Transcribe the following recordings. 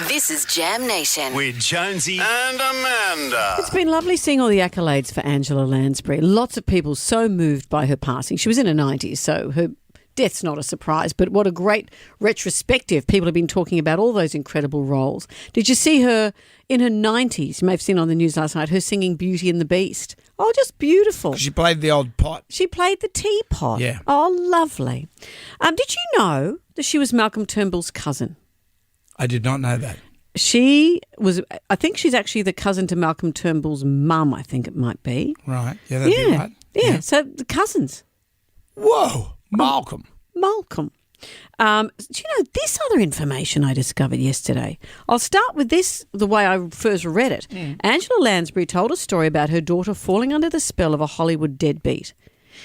This is Jam Nation. With Jonesy and Amanda. It's been lovely seeing all the accolades for Angela Lansbury. Lots of people so moved by her passing. She was in her 90s, so her death's not a surprise, but what a great retrospective. People have been talking about all those incredible roles. Did you see her in her 90s? You may have seen on the news last night, her singing Beauty and the Beast. Oh, just beautiful. She played the old pot. She played the teapot. Yeah. Oh, lovely. Did you know that she was Malcolm Turnbull's cousin? I did not know that. I think she's actually the cousin to Malcolm Turnbull's mum, I think it might be. Right. Yeah, that'd be right. Yeah, so the cousins. Whoa, Malcolm. Malcolm. Do you know this other information I discovered yesterday? I'll start with this, the way I first read it. Angela Lansbury told a story about her daughter falling under the spell of a Hollywood deadbeat.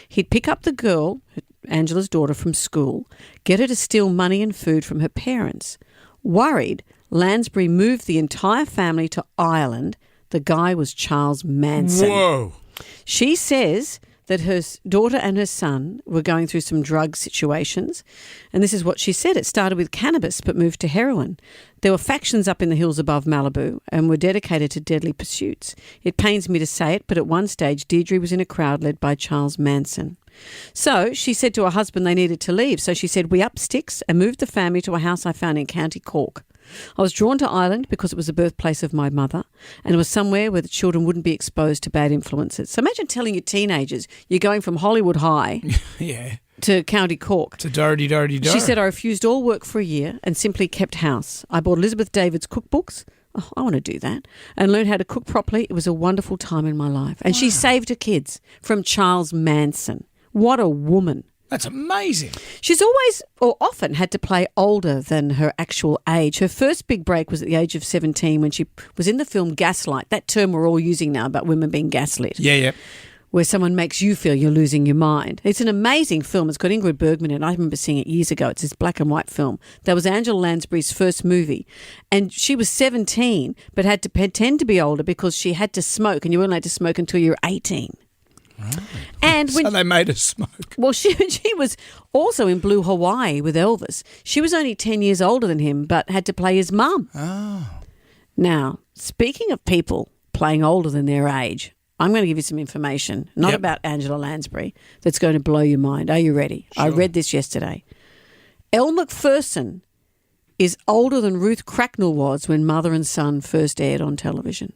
He'd pick up the girl, Angela's daughter, from school, get her to steal money and food from her parents. Worried, Lansbury moved the entire family to Ireland. The guy was Charles Manson. Whoa. She says that her daughter and her son were going through some drug situations. And this is what she said. It started with cannabis but moved to heroin. There were factions up in the hills above Malibu and were dedicated to deadly pursuits. It pains me to say it, but at one stage, Deirdre was in a crowd led by Charles Manson. So she said to her husband they needed to leave. So she said, we upped sticks and moved the family to a house I found in County Cork. I was drawn to Ireland because it was the birthplace of my mother and it was somewhere where the children wouldn't be exposed to bad influences. So imagine telling your teenagers you're going from Hollywood High to County Cork. To Doherty. She said, I refused all work for a year and simply kept house. I bought Elizabeth David's cookbooks. Oh, I want to do that. And learned how to cook properly. It was a wonderful time in my life. And she saved her kids from Charles Manson. What a woman. That's amazing. She's always or often had to play older than her actual age. Her first big break was at the age of 17 when she was in the film Gaslight, that term we're all using now about women being gaslit. Yeah. Where someone makes you feel you're losing your mind. It's an amazing film. It's got Ingrid Bergman in it. I remember seeing it years ago. It's this black and white film. That was Angela Lansbury's first movie. And she was 17 but had to pretend to be older because she had to smoke and you weren't allowed to smoke until you were 18. Right. And so they made her smoke. Well, she was also in Blue Hawaii with Elvis. She was only 10 years older than him but had to play his mum. Oh. Now, speaking of people playing older than their age, I'm going to give you some information, not about Angela Lansbury, that's going to blow your mind. Are you ready? Sure. I read this yesterday. Elle Macpherson is older than Ruth Cracknell was when Mother and Son first aired on television.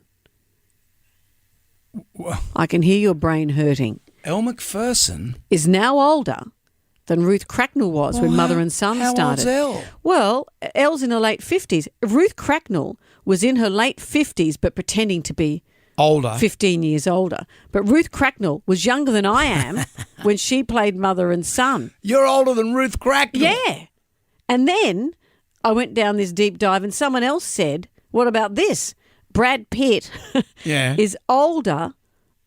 Well, I can hear your brain hurting. Elle Macpherson is now older than Ruth Cracknell was when Mother and Son started. How old's Elle? Well, Elle's in her late 50s. Ruth Cracknell was in her late 50s but pretending to be older, 15 years older. But Ruth Cracknell was younger than I am when she played Mother and Son. You're older than Ruth Cracknell? Yeah. And then I went down this deep dive and someone else said, what about this? Brad Pitt is older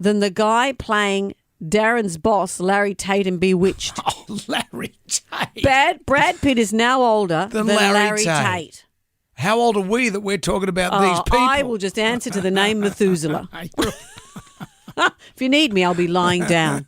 than the guy playing Darren's boss, Larry Tate in Bewitched. Oh, Larry Tate. Brad Pitt is now older than Larry Tate. How old are we that we're talking about these people? I will just answer to the name Methuselah. If you need me, I'll be lying down.